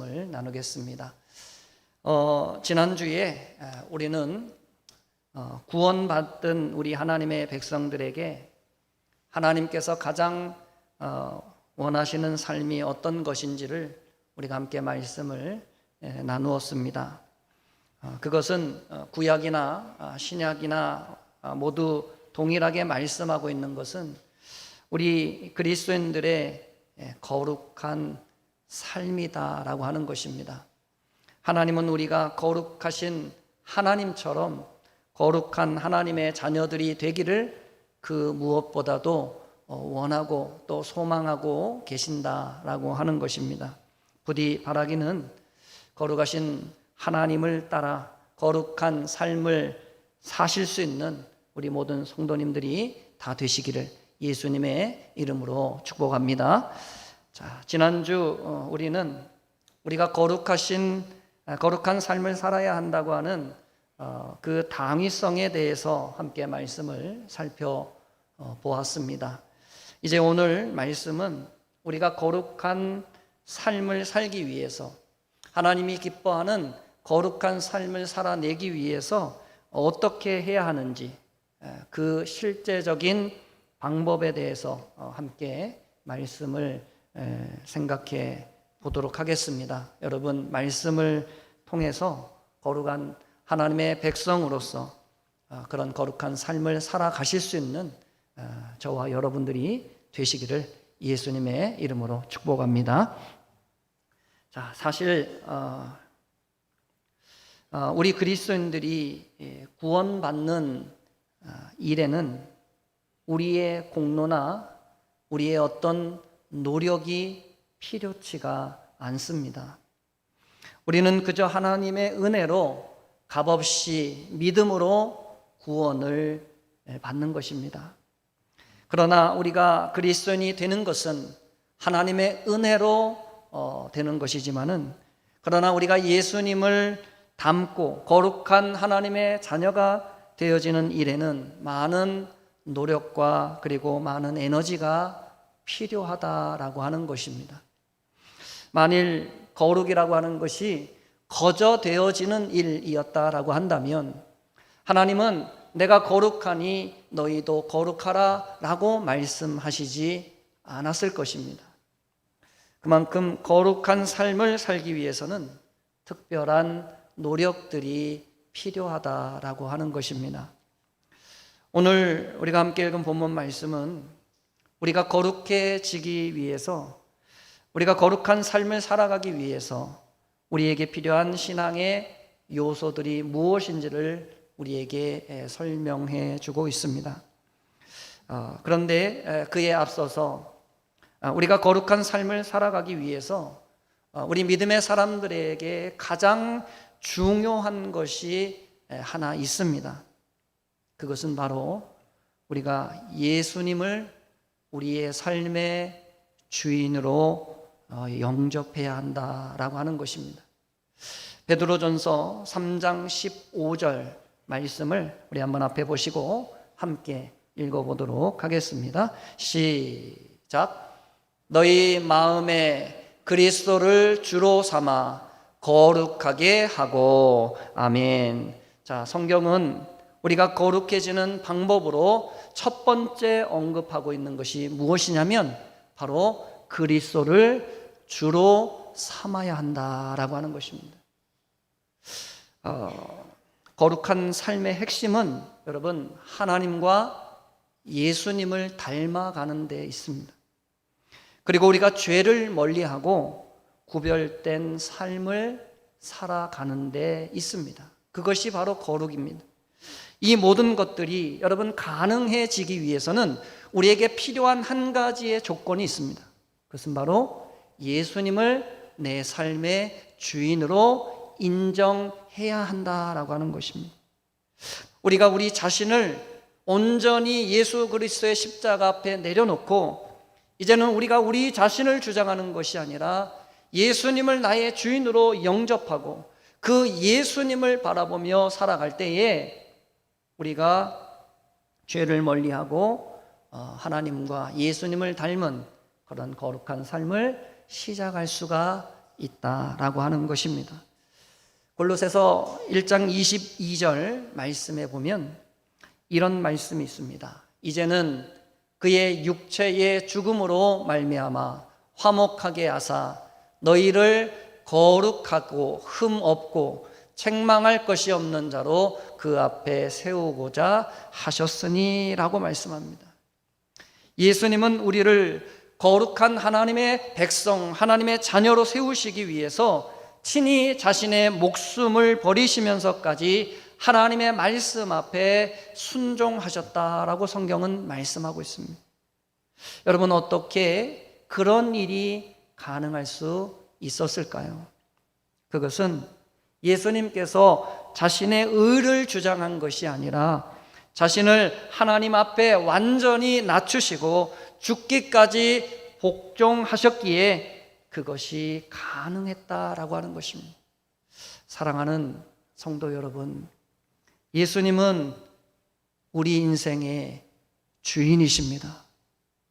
을 나누겠습니다. 지난주에 우리는 구원받은 우리 하나님의 백성들에게 하나님께서 가장 원하시는 삶이 어떤 것인지를 우리가 함께 말씀을 나누었습니다. 그것은 구약이나 신약이나 모두 동일하게 말씀하고 있는 것은 우리 그리스도인들의 거룩한 삶이다라고 하는 것입니다. 하나님은 우리가 거룩하신 하나님처럼 거룩한 하나님의 자녀들이 되기를 그 무엇보다도 원하고 또 소망하고 계신다라고 하는 것입니다. 부디 바라기는 거룩하신 하나님을 따라 거룩한 삶을 사실 수 있는 우리 모든 성도님들이 다 되시기를 예수님의 이름으로 축복합니다. 자, 지난주 우리는 우리가 거룩한 삶을 살아야 한다고 하는 그 당위성에 대해서 함께 말씀을 살펴보았습니다. 이제 오늘 말씀은 우리가 거룩한 삶을 살기 위해서 하나님이 기뻐하는 거룩한 삶을 살아내기 위해서 어떻게 해야 하는지 그 실제적인 방법에 대해서 함께 말씀을 생각해 보도록 하겠습니다. 여러분, 말씀을 통해서 거룩한 하나님의 백성으로서 그런 거룩한 삶을 살아가실 수 있는 저와 여러분들이 되시기를 예수님의 이름으로 축복합니다. 자, 사실 우리 그리스도인들이 구원받는 일에는 우리의 공로나 우리의 어떤 노력이 필요치가 않습니다. 우리는 그저 하나님의 은혜로 값없이 믿음으로 구원을 받는 것입니다. 그러나 우리가 그리스도인이 되는 것은 하나님의 은혜로 되는 것이지만은 그러나 우리가 예수님을 닮고 거룩한 하나님의 자녀가 되어지는 일에는 많은 노력과 그리고 많은 에너지가 필요하다라고 하는 것입니다. 만일 거룩이라고 하는 것이 거저 되어지는 일이었다라고 한다면 하나님은 내가 거룩하니 너희도 거룩하라 라고 말씀하시지 않았을 것입니다. 그만큼 거룩한 삶을 살기 위해서는 특별한 노력들이 필요하다라고 하는 것입니다. 오늘 우리가 함께 읽은 본문 말씀은 우리가 거룩해지기 위해서, 우리가 거룩한 삶을 살아가기 위해서 우리에게 필요한 신앙의 요소들이 무엇인지를 우리에게 설명해 주고 있습니다. 그런데 그에 앞서서 우리가 거룩한 삶을 살아가기 위해서 우리 믿음의 사람들에게 가장 중요한 것이 하나 있습니다. 그것은 바로 우리가 예수님을 우리의 삶의 주인으로 영접해야 한다라고 하는 것입니다. 베드로전서 3장 15절 말씀을 우리 한번 앞에 보시고 함께 읽어보도록 하겠습니다. 시작. 너희 마음에 그리스도를 주로 삼아 거룩하게 하고. 아멘. 자, 성경은 우리가 거룩해지는 방법으로 첫 번째 언급하고 있는 것이 무엇이냐면 바로 그리스도를 주로 삼아야 한다라고 하는 것입니다. 거룩한 삶의 핵심은 여러분 하나님과 예수님을 닮아가는 데 있습니다. 그리고 우리가 죄를 멀리하고 구별된 삶을 살아가는 데 있습니다. 그것이 바로 거룩입니다. 이 모든 것들이 여러분 가능해지기 위해서는 우리에게 필요한 한 가지의 조건이 있습니다. 그것은 바로 예수님을 내 삶의 주인으로 인정해야 한다라고 하는 것입니다. 우리가 우리 자신을 온전히 예수 그리스도의 십자가 앞에 내려놓고 이제는 우리가 우리 자신을 주장하는 것이 아니라 예수님을 나의 주인으로 영접하고 그 예수님을 바라보며 살아갈 때에 우리가 죄를 멀리하고 하나님과 예수님을 닮은 그런 거룩한 삶을 시작할 수가 있다라고 하는 것입니다. 골로새서 1장 22절 말씀에 보면 이런 말씀이 있습니다. 이제는 그의 육체의 죽음으로 말미암아 화목하게 하사 너희를 거룩하고 흠 없고 책망할 것이 없는 자로 그 앞에 세우고자 하셨으니 라고 말씀합니다. 예수님은 우리를 거룩한 하나님의 백성, 하나님의 자녀로 세우시기 위해서 친히 자신의 목숨을 버리시면서까지 하나님의 말씀 앞에 순종하셨다라고 성경은 말씀하고 있습니다. 여러분, 어떻게 그런 일이 가능할 수 있었을까요? 그것은 예수님께서 자신의 의를 주장한 것이 아니라 자신을 하나님 앞에 완전히 낮추시고 죽기까지 복종하셨기에 그것이 가능했다라고 하는 것입니다. 사랑하는 성도 여러분, 예수님은 우리 인생의 주인이십니다.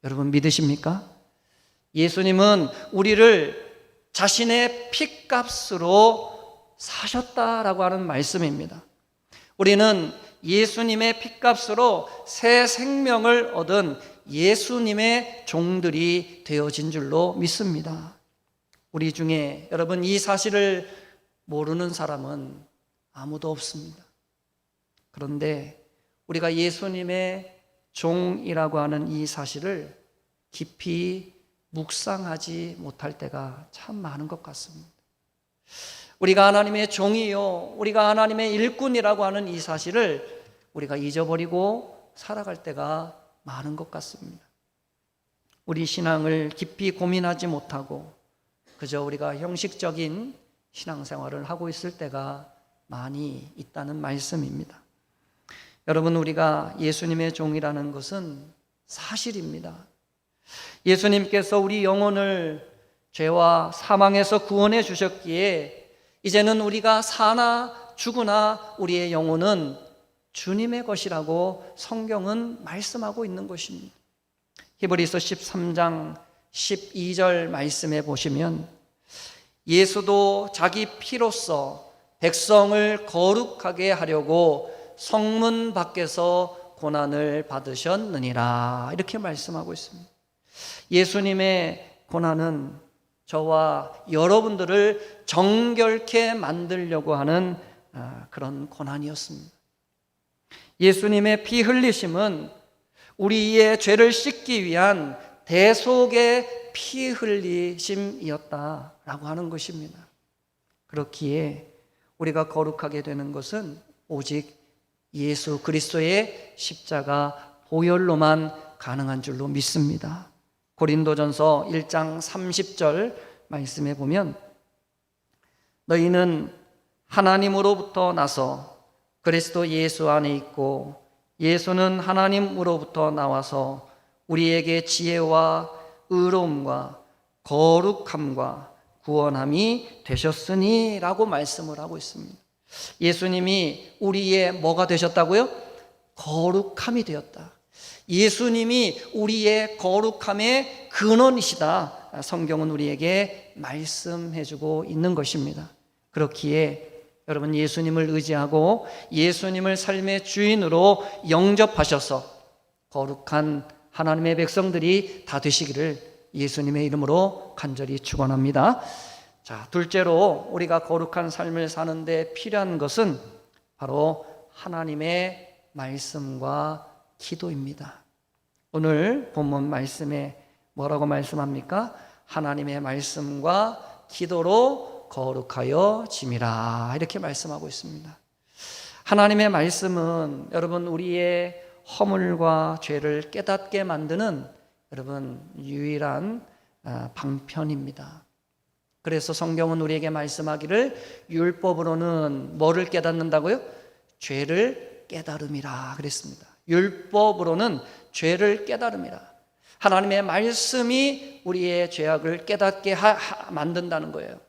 여러분 믿으십니까? 예수님은 우리를 자신의 핏값으로 사셨다라고 하는 말씀입니다. 우리는 예수님의 핏값으로 새 생명을 얻은 예수님의 종들이 되어진 줄로 믿습니다. 우리 중에 여러분 이 사실을 모르는 사람은 아무도 없습니다. 그런데 우리가 예수님의 종이라고 하는 이 사실을 깊이 묵상하지 못할 때가 참 많은 것 같습니다. 우리가 하나님의 종이요, 우리가 하나님의 일꾼이라고 하는 이 사실을 우리가 잊어버리고 살아갈 때가 많은 것 같습니다. 우리 신앙을 깊이 고민하지 못하고 그저 우리가 형식적인 신앙생활을 하고 있을 때가 많이 있다는 말씀입니다. 여러분, 우리가 예수님의 종이라는 것은 사실입니다. 예수님께서 우리 영혼을 죄와 사망에서 구원해 주셨기에 이제는 우리가 사나 죽으나 우리의 영혼은 주님의 것이라고 성경은 말씀하고 있는 것입니다. 히브리서 13장 12절 말씀에 보시면 예수도 자기 피로써 백성을 거룩하게 하려고 성문 밖에서 고난을 받으셨느니라 이렇게 말씀하고 있습니다. 예수님의 고난은 저와 여러분들을 정결케 만들려고 하는 그런 고난이었습니다. 예수님의 피 흘리심은 우리의 죄를 씻기 위한 대속의 피 흘리심이었다라고 하는 것입니다. 그렇기에 우리가 거룩하게 되는 것은 오직 예수 그리스도의 십자가 보혈로만 가능한 줄로 믿습니다. 고린도전서 1장 30절 말씀에 보면 너희는 하나님으로부터 나서 그리스도 예수 안에 있고 예수는 하나님으로부터 나와서 우리에게 지혜와 의로움과 거룩함과 구원함이 되셨으니 라고 말씀을 하고 있습니다. 예수님이 우리의 뭐가 되셨다고요? 거룩함이 되었다. 예수님이 우리의 거룩함의 근원이시다. 성경은 우리에게 말씀해주고 있는 것입니다. 그렇기에 여러분 예수님을 의지하고 예수님을 삶의 주인으로 영접하셔서 거룩한 하나님의 백성들이 다 되시기를 예수님의 이름으로 간절히 축원합니다. 자, 둘째로 우리가 거룩한 삶을 사는데 필요한 것은 바로 하나님의 말씀과 기도입니다. 오늘 본문 말씀에 뭐라고 말씀합니까? 하나님의 말씀과 기도로 거룩하여 짐이라 이렇게 말씀하고 있습니다. 하나님의 말씀은 여러분 우리의 허물과 죄를 깨닫게 만드는 여러분 유일한 방편입니다. 그래서 성경은 우리에게 말씀하기를 율법으로는 뭐를 깨닫는다고요? 죄를 깨달음이라 그랬습니다. 율법으로는 죄를 깨달음이라. 하나님의 말씀이 우리의 죄악을 깨닫게 만든다는 거예요.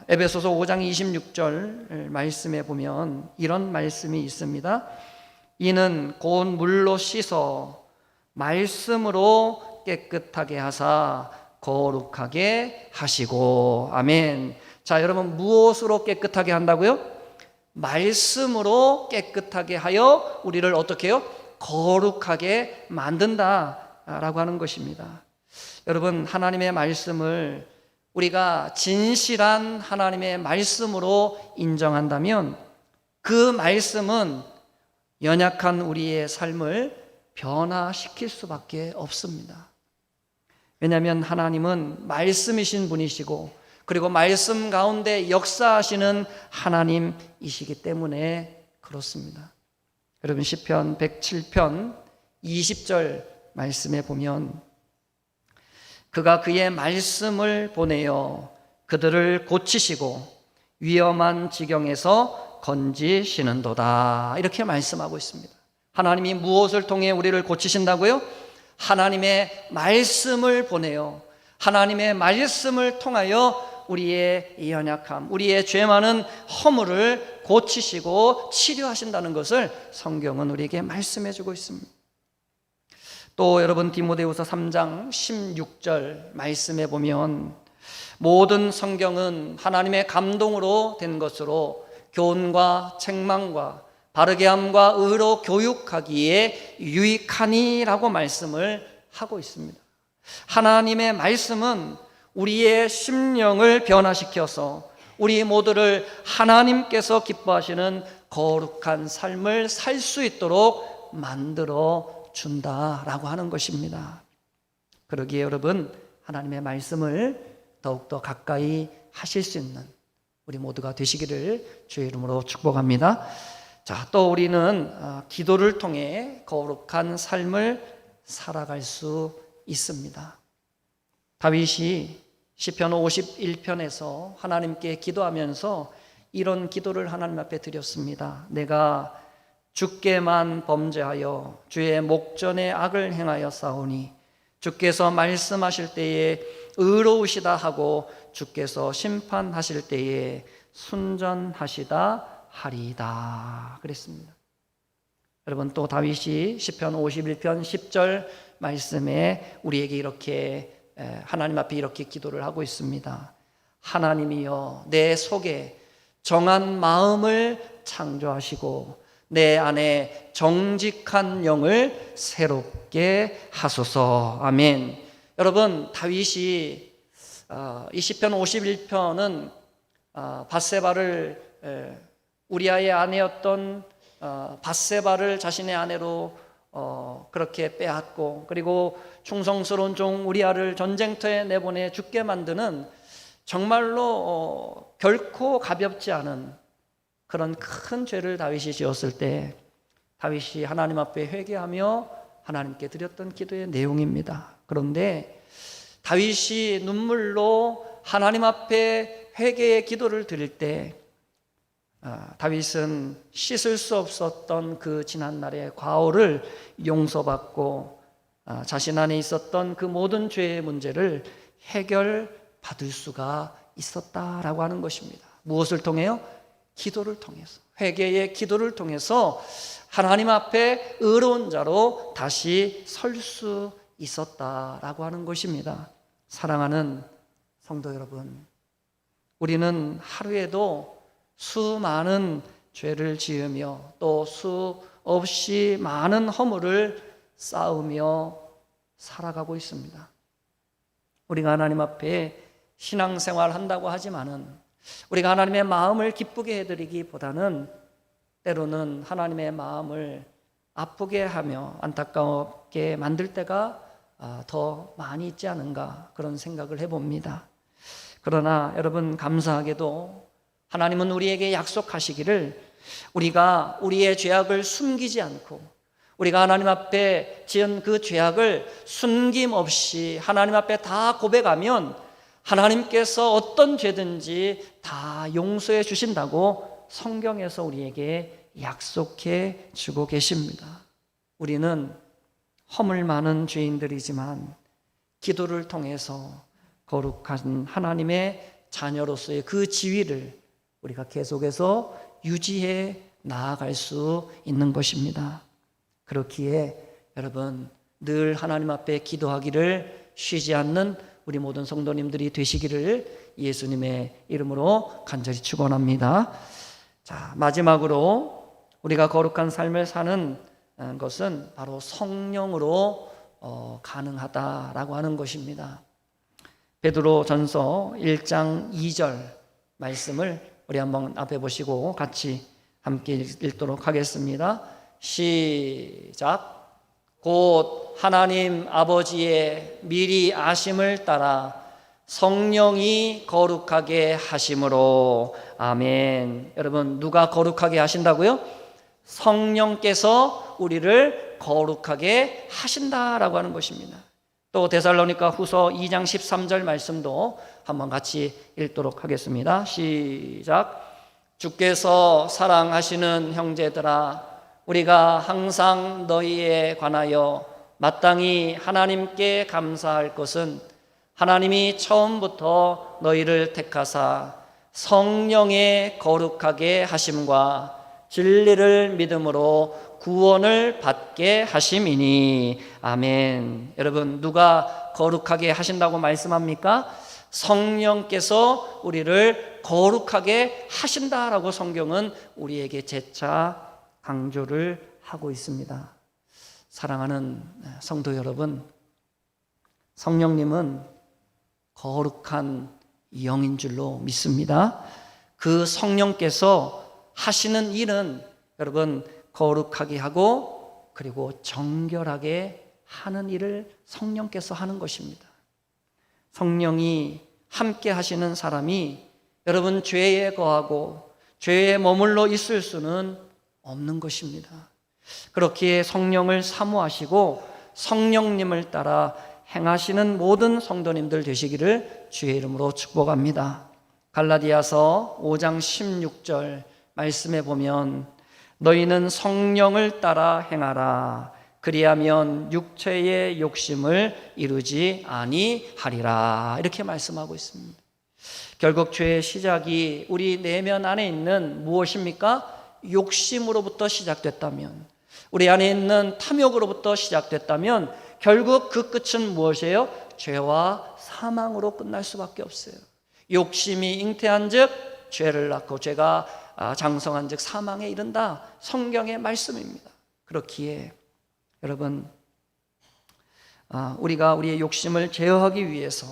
에베소서 5장 26절 말씀에 보면 이런 말씀이 있습니다. 이는 곧 물로 씻어 말씀으로 깨끗하게 하사 거룩하게 하시고. 아멘. 자, 여러분, 무엇으로 깨끗하게 한다고요? 말씀으로 깨끗하게 하여 우리를 어떻게 해요? 거룩하게 만든다라고 하는 것입니다. 여러분, 하나님의 말씀을 우리가 진실한 하나님의 말씀으로 인정한다면 그 말씀은 연약한 우리의 삶을 변화시킬 수밖에 없습니다. 왜냐하면 하나님은 말씀이신 분이시고, 그리고 말씀 가운데 역사하시는 하나님이시기 때문에 그렇습니다. 여러분, 시편 107편 20절 말씀에 보면 그가 그의 말씀을 보내어 그들을 고치시고 위험한 지경에서 건지시는도다, 이렇게 말씀하고 있습니다. 하나님이 무엇을 통해 우리를 고치신다고요? 하나님의 말씀을 보내어 하나님의 말씀을 통하여 우리의 연약함, 우리의 죄 많은 허물을 고치시고 치료하신다는 것을 성경은 우리에게 말씀해 주고 있습니다. 또 여러분, 디모데후서 3장 16절 말씀에 보면 모든 성경은 하나님의 감동으로 된 것으로 교훈과 책망과 바르게 함과 의로 교육하기에 유익하니라고 말씀을 하고 있습니다. 하나님의 말씀은 우리의 심령을 변화시켜서 우리 모두를 하나님께서 기뻐하시는 거룩한 삶을 살 수 있도록 만들어 준다라고 하는 것입니다. 그러기에 여러분, 하나님의 말씀을 더욱더 가까이 하실 수 있는 우리 모두가 되시기를 주의 이름으로 축복합니다. 자, 또 우리는 기도를 통해 거룩한 삶을 살아갈 수 있습니다. 다윗이 시편 51편에서 하나님께 기도하면서 이런 기도를 하나님 앞에 드렸습니다. 내가 주께만 범죄하여 주의 목전에 악을 행하여 싸우니 주께서 말씀하실 때에 의로우시다 하고 주께서 심판하실 때에 순전하시다 하리이다 그랬습니다. 여러분, 또 다윗이 시편 51편 10절 말씀에 우리에게 이렇게 하나님 앞에 이렇게 기도를 하고 있습니다. 하나님이여, 내 속에 정한 마음을 창조하시고 내 안에 정직한 영을 새롭게 하소서. 아멘. 여러분, 다윗이 이 시편 51편은 밧세바를, 우리아의 아내였던 밧세바를 자신의 아내로 그렇게 빼앗고, 그리고 충성스러운 종 우리아를 전쟁터에 내보내 죽게 만드는 정말로 결코 가볍지 않은 그런 큰 죄를 다윗이 지었을 때 다윗이 하나님 앞에 회개하며 하나님께 드렸던 기도의 내용입니다. 그런데 다윗이 눈물로 하나님 앞에 회개의 기도를 드릴 때 다윗은 씻을 수 없었던 그 지난날의 과오를 용서받고 자신 안에 있었던 그 모든 죄의 문제를 해결받을 수가 있었다라고 하는 것입니다. 무엇을 통해요? 기도를 통해서, 회개의 기도를 통해서 하나님 앞에 의로운 자로 다시 설 수 있었다라고 하는 것입니다. 사랑하는 성도 여러분, 우리는 하루에도 수많은 죄를 지으며 또 수없이 많은 허물을 쌓으며 살아가고 있습니다. 우리가 하나님 앞에 신앙생활 한다고 하지만은 우리가 하나님의 마음을 기쁘게 해드리기보다는 때로는 하나님의 마음을 아프게 하며 안타깝게 만들 때가 더 많이 있지 않은가, 그런 생각을 해봅니다. 그러나 여러분, 감사하게도 하나님은 우리에게 약속하시기를 우리가 우리의 죄악을 숨기지 않고 우리가 하나님 앞에 지은 그 죄악을 숨김없이 하나님 앞에 다 고백하면 하나님께서 어떤 죄든지 다 용서해 주신다고 성경에서 우리에게 약속해 주고 계십니다. 우리는 허물 많은 죄인들이지만 기도를 통해서 거룩한 하나님의 자녀로서의 그 지위를 우리가 계속해서 유지해 나아갈 수 있는 것입니다. 그렇기에 여러분, 늘 하나님 앞에 기도하기를 쉬지 않는 우리 모든 성도님들이 되시기를 예수님의 이름으로 간절히 축원합니다. 자, 마지막으로 우리가 거룩한 삶을 사는 것은 바로 성령으로 가능하다라고 하는 것입니다. 베드로 전서 1장 2절 말씀을 우리 한번 앞에 보시고 같이 함께 읽도록 하겠습니다. 시작. 곧 하나님 아버지의 미리 아심을 따라 성령이 거룩하게 하심으로. 아멘. 여러분, 누가 거룩하게 하신다고요? 성령께서 우리를 거룩하게 하신다라고 하는 것입니다. 또 데살로니가 후서 2장 13절 말씀도 한번 같이 읽도록 하겠습니다. 시작. 주께서 사랑하시는 형제들아, 우리가 항상 너희에 관하여 마땅히 하나님께 감사할 것은 하나님이 처음부터 너희를 택하사 성령의 거룩하게 하심과 진리를 믿음으로 구원을 받게 하심이니. 아멘. 여러분, 누가 거룩하게 하신다고 말씀합니까? 성령께서 우리를 거룩하게 하신다라고 성경은 우리에게 재차 강조를 하고 있습니다. 사랑하는 성도 여러분, 성령님은 거룩한 영인 줄로 믿습니다. 그 성령께서 하시는 일은 여러분 거룩하게 하고 그리고 정결하게 하는 일을 성령께서 하는 것입니다. 성령이 함께 하시는 사람이 여러분 죄에 거하고 죄에 머물러 있을 수는 없는 것입니다. 그렇기에 성령을 사모하시고 성령님을 따라 행하시는 모든 성도님들 되시기를 주의 이름으로 축복합니다. 갈라디아서 5장 16절 말씀에 보면 너희는 성령을 따라 행하라. 그리하면 육체의 욕심을 이루지 아니하리라. 이렇게 말씀하고 있습니다. 결국 죄의 시작이 우리 내면 안에 있는 무엇입니까? 욕심으로부터 시작됐다면, 우리 안에 있는 탐욕으로부터 시작됐다면 결국 그 끝은 무엇이에요? 죄와 사망으로 끝날 수밖에 없어요. 욕심이 잉태한 즉 죄를 낳고 죄가 장성한 즉 사망에 이른다. 성경의 말씀입니다. 그렇기에 여러분, 우리가 우리의 욕심을 제어하기 위해서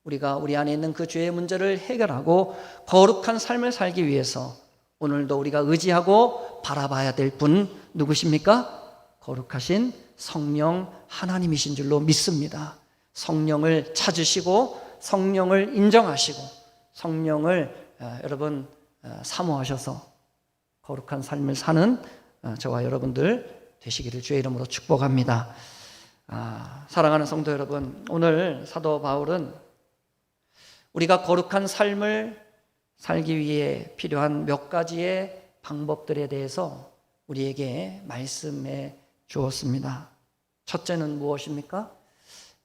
우리가 우리 안에 있는 그 죄의 문제를 해결하고 거룩한 삶을 살기 위해서 오늘도 우리가 의지하고 바라봐야 될 분 누구십니까? 거룩하신 성령 하나님이신 줄로 믿습니다. 성령을 찾으시고 성령을 인정하시고 성령을 여러분 사모하셔서 거룩한 삶을 사는 저와 여러분들 되시기를 주의 이름으로 축복합니다. 사랑하는 성도 여러분, 오늘 사도 바울은 우리가 거룩한 삶을 살기 위해 필요한 몇 가지의 방법들에 대해서 우리에게 말씀해 주었습니다. 첫째는 무엇입니까?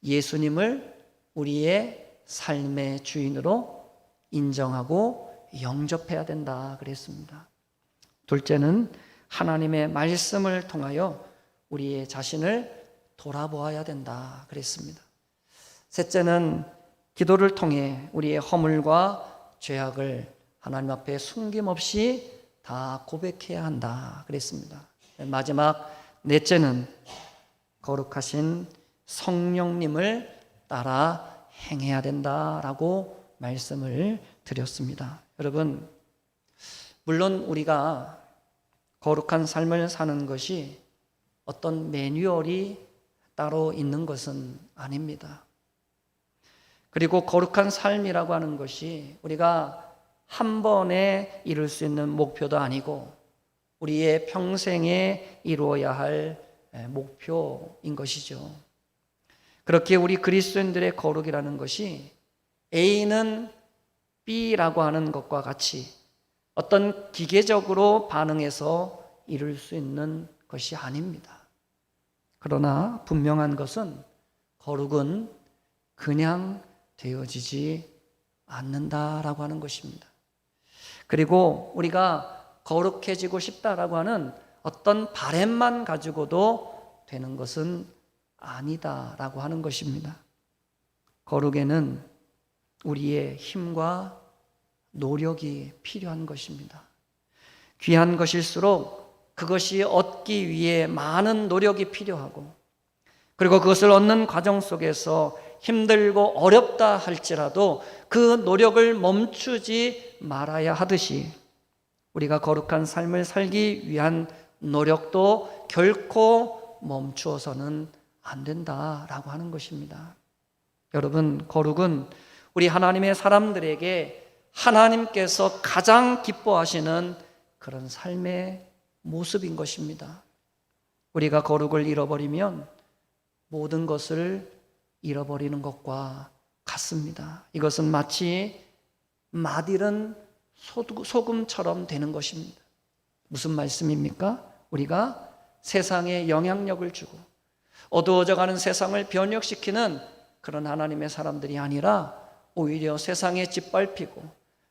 예수님을 우리의 삶의 주인으로 인정하고 영접해야 된다 그랬습니다. 둘째는 하나님의 말씀을 통하여 우리의 자신을 돌아보아야 된다 그랬습니다. 셋째는 기도를 통해 우리의 허물과 죄악을 하나님 앞에 숨김없이 다 고백해야 한다 그랬습니다. 마지막 넷째는 거룩하신 성령님을 따라 행해야 된다라고 말씀을 드렸습니다. 여러분, 물론 우리가 거룩한 삶을 사는 것이 어떤 매뉴얼이 따로 있는 것은 아닙니다. 그리고 거룩한 삶이라고 하는 것이 우리가 한 번에 이룰 수 있는 목표도 아니고 우리의 평생에 이루어야 할 목표인 것이죠. 그렇게 우리 그리스도인들의 거룩이라는 것이 A는 B라고 하는 것과 같이 어떤 기계적으로 반응해서 이룰 수 있는 것이 아닙니다. 그러나 분명한 것은 거룩은 그냥 되어지지 않는다라고 하는 것입니다. 그리고 우리가 거룩해지고 싶다라고 하는 어떤 바램만 가지고도 되는 것은 아니다라고 하는 것입니다. 거룩에는 우리의 힘과 노력이 필요한 것입니다. 귀한 것일수록 그것이 얻기 위해 많은 노력이 필요하고, 그리고 그것을 얻는 과정 속에서 힘들고 어렵다 할지라도 그 노력을 멈추지 말아야 하듯이, 우리가 거룩한 삶을 살기 위한 노력도 결코 멈추어서는 안 된다라고 하는 것입니다. 여러분, 거룩은 우리 하나님의 사람들에게 하나님께서 가장 기뻐하시는 그런 삶의 모습인 것입니다. 우리가 거룩을 잃어버리면 모든 것을 잃어버리는 것과 같습니다. 이것은 마치 맛 잃은 소금처럼 되는 것입니다. 무슨 말씀입니까? 우리가 세상에 영향력을 주고 어두워져가는 세상을 변혁시키는 그런 하나님의 사람들이 아니라 오히려 세상에 짓밟히고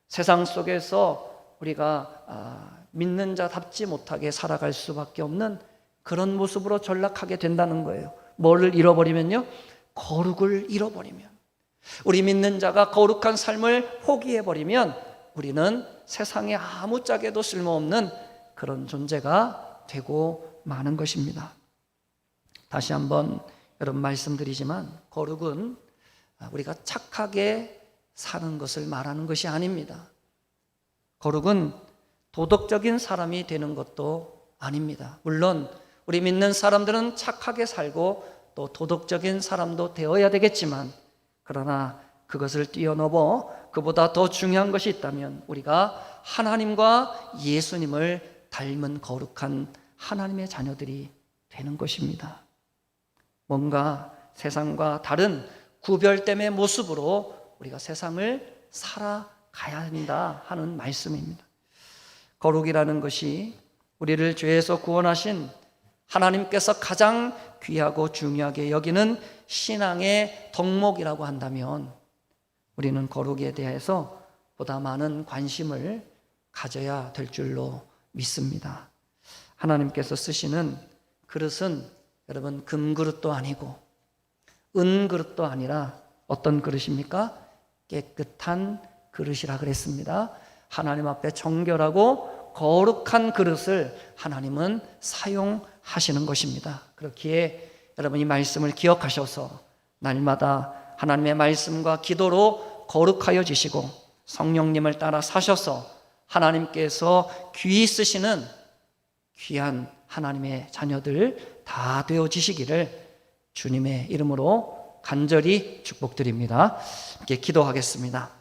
세상 속에서 우리가 믿는 자답지 못하게 살아갈 수밖에 없는 그런 모습으로 전락하게 된다는 거예요. 뭐를 잃어버리면요? 거룩을 잃어버리면, 우리 믿는 자가 거룩한 삶을 포기해버리면 우리는 세상에 아무짝에도 쓸모없는 그런 존재가 되고 마는 것입니다. 다시 한번 여러분 말씀드리지만, 거룩은 우리가 착하게 사는 것을 말하는 것이 아닙니다. 거룩은 도덕적인 사람이 되는 것도 아닙니다. 물론 우리 믿는 사람들은 착하게 살고 또 도덕적인 사람도 되어야 되겠지만, 그러나 그것을 뛰어넘어 그보다 더 중요한 것이 있다면 우리가 하나님과 예수님을 닮은 거룩한 하나님의 자녀들이 되는 것입니다. 뭔가 세상과 다른 구별됨의 모습으로 우리가 세상을 살아가야 한다 하는 말씀입니다. 거룩이라는 것이 우리를 죄에서 구원하신 하나님께서 가장 귀하고 중요하게 여기는 신앙의 덕목이라고 한다면, 우리는 거룩에 대해서 보다 많은 관심을 가져야 될 줄로 믿습니다. 하나님께서 쓰시는 그릇은 여러분 금그릇도 아니고 은그릇도 아니라 어떤 그릇입니까? 깨끗한 그릇이라 그랬습니다. 하나님 앞에 정결하고 거룩한 그릇을 하나님은 사용하시는 것입니다. 그렇기에 여러분 이 말씀을 기억하셔서 날마다 하나님의 말씀과 기도로 거룩하여 지시고 성령님을 따라 사셔서 하나님께서 귀히 쓰시는 귀한 하나님의 자녀들 다 되어지시기를 주님의 이름으로 간절히 축복드립니다. 함께 기도하겠습니다.